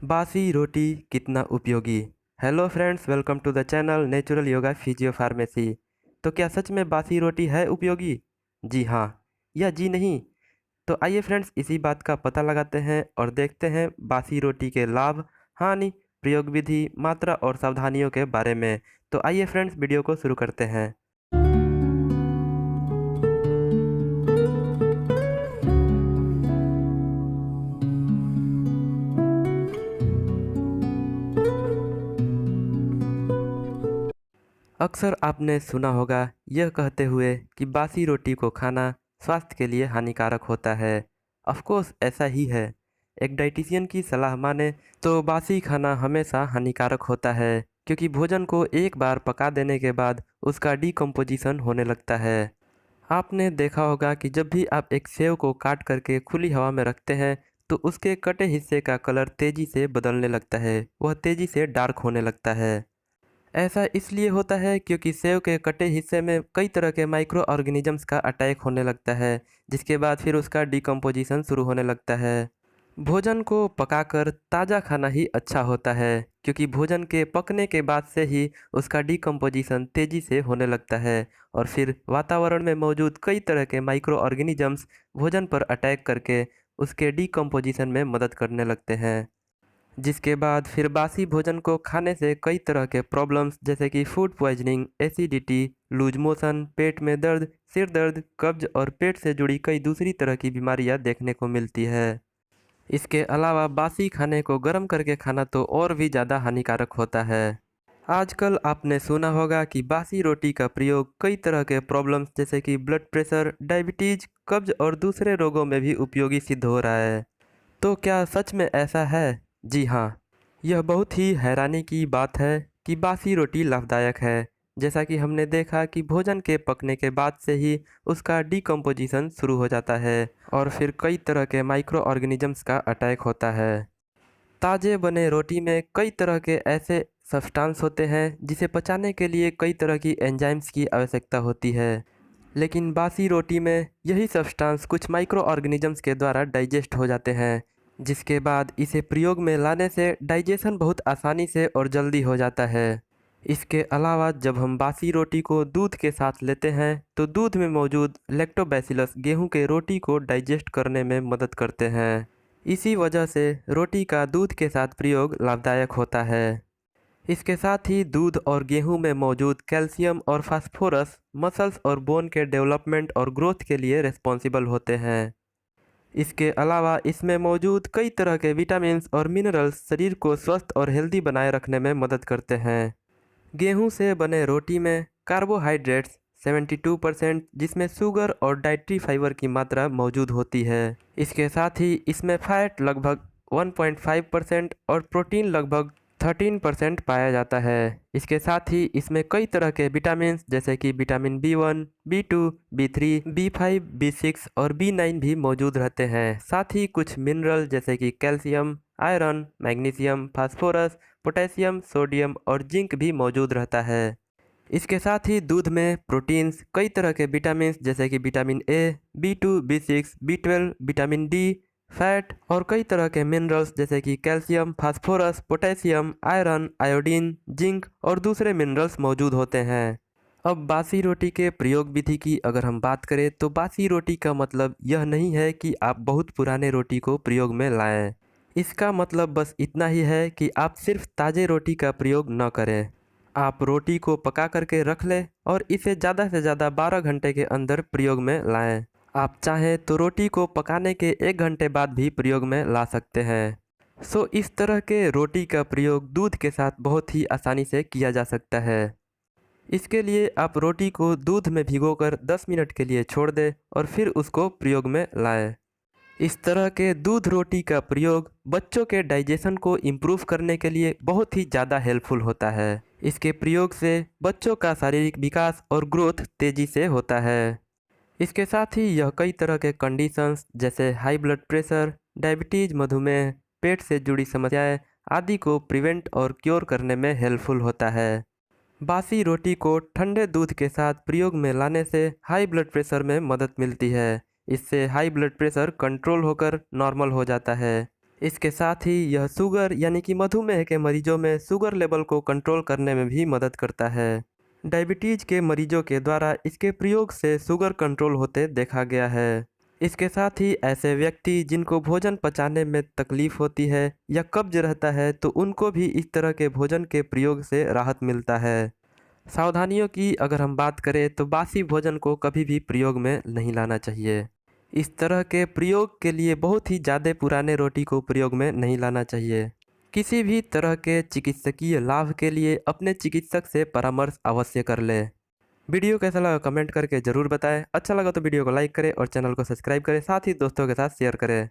बासी रोटी कितना उपयोगी। Hello friends, welcome to the channel natural yoga physio pharmacy. तो क्या सच में बासी रोटी है उपयोगी? जी हाँ या जी नहीं? तो आइए फ्रेंड्स, इसी बात का पता लगाते हैं और देखते हैं बासी रोटी के लाभ, हानि, प्रयोग विधि, मात्रा और सावधानियों के बारे में। तो आइए फ्रेंड्स, वीडियो को शुरू करते हैं। अक्सर आपने सुना होगा यह कहते हुए कि बासी रोटी को खाना स्वास्थ्य के लिए हानिकारक होता है। ऑफ कोर्स ऐसा ही है। एक डाइटिशियन की सलाह माने तो बासी खाना हमेशा हानिकारक होता है, क्योंकि भोजन को एक बार पका देने के बाद उसका डिकम्पोजिशन होने लगता है। आपने देखा होगा कि जब भी आप एक सेव को काट करके खुली हवा में रखते हैं तो उसके कटे हिस्से का कलर तेज़ी से बदलने लगता है, वह तेज़ी से डार्क होने लगता है। ऐसा इसलिए होता है क्योंकि सेव के कटे हिस्से में कई तरह के माइक्रो ऑर्गेनिजम्स का अटैक होने लगता है, जिसके बाद फिर उसका डिकम्पोजिशन शुरू होने लगता है। भोजन को पकाकर ताज़ा खाना ही अच्छा होता है, क्योंकि भोजन के पकने के बाद से ही उसका डिकम्पोजिशन तेज़ी से होने लगता है और फिर वातावरण में मौजूद कई तरह के माइक्रो ऑर्गेनिजम्स भोजन पर अटैक करके उसके डिकम्पोजिशन में मदद करने लगते हैं। जिसके बाद फिर बासी भोजन को खाने से कई तरह के प्रॉब्लम्स जैसे कि food poisoning, acidity, loose motion, पेट में दर्द, सिर दर्द, कब्ज और पेट से जुड़ी कई दूसरी तरह की बीमारियां देखने को मिलती है। इसके अलावा बासी खाने को गर्म करके खाना तो और भी ज़्यादा हानिकारक होता है। आजकल आपने सुना होगा कि बासी रोटी का प्रयोग कई तरह के प्रॉब्लम्स जैसे कि ब्लड प्रेशर, डायबिटीज, कब्ज और दूसरे रोगों में भी उपयोगी सिद्ध हो रहा है। तो क्या सच में ऐसा है? जी हाँ, यह बहुत ही हैरानी की बात है कि बासी रोटी लाभदायक है। जैसा कि हमने देखा कि भोजन के पकने के बाद से ही उसका डिकम्पोजिशन शुरू हो जाता है और फिर कई तरह के माइक्रो ऑर्गेनिजम्स का अटैक होता है। ताजे बने रोटी में कई तरह के ऐसे सब्सटेंस होते हैं जिसे पचाने के लिए कई तरह की एंजाइम्स की आवश्यकता होती है। लेकिन बासी रोटी में यही सब्सटेंस कुछ माइक्रो ऑर्गेनिजम्स के द्वारा डाइजेस्ट हो जाते हैं, जिसके बाद इसे प्रयोग में लाने से डाइजेशन बहुत आसानी से और जल्दी हो जाता है। इसके अलावा जब हम बासी रोटी को दूध के साथ लेते हैं तो दूध में मौजूद लैक्टोबैसिलस गेहूं के रोटी को डाइजेस्ट करने में मदद करते हैं। इसी वजह से रोटी का दूध के साथ प्रयोग लाभदायक होता है। इसके साथ ही दूध और गेहूं में मौजूद कैल्शियम और फास्फोरस मसल्स और बोन के डेवलपमेंट और ग्रोथ के लिए रिस्पॉन्सिबल होते हैं। इसके अलावा इसमें मौजूद कई तरह के विटामिन्स और मिनरल्स शरीर को स्वस्थ और हेल्दी बनाए रखने में मदद करते हैं। गेहूं से बने रोटी में कार्बोहाइड्रेट्स 72%, जिसमें शुगर और डाइटरी फाइबर की मात्रा मौजूद होती है। इसके साथ ही इसमें फैट लगभग 1.5% और प्रोटीन लगभग 13% पाया जाता है। इसके साथ ही इसमें कई तरह के विटामिन जैसे कि vitamin B1, B2, B3, B5, B6 और B9 भी मौजूद रहते हैं। साथ ही कुछ मिनरल जैसे कि calcium, iron, magnesium, phosphorus, potassium, sodium और जिंक भी मौजूद रहता है। इसके साथ ही दूध में प्रोटीन्स, कई तरह के विटामिन जैसे कि vitamin A, B2, B6, B12, vitamin D, fat और कई तरह के मिनरल्स जैसे कि calcium, phosphorus, potassium, iron, iodine, zinc और दूसरे मिनरल्स मौजूद होते हैं। अब बासी रोटी के प्रयोग विधि की अगर हम बात करें तो बासी रोटी का मतलब यह नहीं है कि आप बहुत पुराने रोटी को प्रयोग में लाएं। इसका मतलब बस इतना ही है कि आप सिर्फ ताज़े रोटी का प्रयोग न करें। आप रोटी को पका करके रख लें और इसे ज़्यादा से ज़्यादा 12 घंटे के अंदर प्रयोग में लाएं। आप चाहें तो रोटी को पकाने के 1 घंटे बाद भी प्रयोग में ला सकते हैं। इस तरह के रोटी का प्रयोग दूध के साथ बहुत ही आसानी से किया जा सकता है। इसके लिए आप रोटी को दूध में भिगोकर 10 मिनट के लिए छोड़ दें और फिर उसको प्रयोग में लाएं। इस तरह के दूध रोटी का प्रयोग बच्चों के डाइजेशन को इम्प्रूव करने के लिए बहुत ही ज़्यादा हेल्पफुल होता है। इसके प्रयोग से बच्चों का शारीरिक विकास और ग्रोथ तेज़ी से होता है। इसके साथ ही यह कई तरह के कंडीशंस जैसे हाई ब्लड प्रेशर, डायबिटीज, मधुमेह, पेट से जुड़ी समस्याएं आदि को प्रिवेंट और क्योर करने में हेल्पफुल होता है। बासी रोटी को ठंडे दूध के साथ प्रयोग में लाने से हाई ब्लड प्रेशर में मदद मिलती है। इससे हाई ब्लड प्रेशर कंट्रोल होकर नॉर्मल हो जाता है। इसके साथ ही यह शुगर यानी कि मधुमेह के मरीजों में शुगर लेवल को कंट्रोल करने में भी मदद करता है। डायबिटीज के मरीजों के द्वारा इसके प्रयोग से शुगर कंट्रोल होते देखा गया है। इसके साथ ही ऐसे व्यक्ति जिनको भोजन पचाने में तकलीफ होती है या कब्ज रहता है तो उनको भी इस तरह के भोजन के प्रयोग से राहत मिलता है। सावधानियों की अगर हम बात करें तो बासी भोजन को कभी भी प्रयोग में नहीं लाना चाहिए। इस तरह के प्रयोग के लिए बहुत ही ज़्यादा पुराने रोटी को प्रयोग में नहीं लाना चाहिए। किसी भी तरह के चिकित्सकीय लाभ के लिए अपने चिकित्सक से परामर्श अवश्य कर लें। वीडियो कैसा लगा कमेंट करके ज़रूर बताएं। अच्छा लगा तो वीडियो को लाइक करें और चैनल को सब्सक्राइब करें, साथ ही दोस्तों के साथ शेयर करें।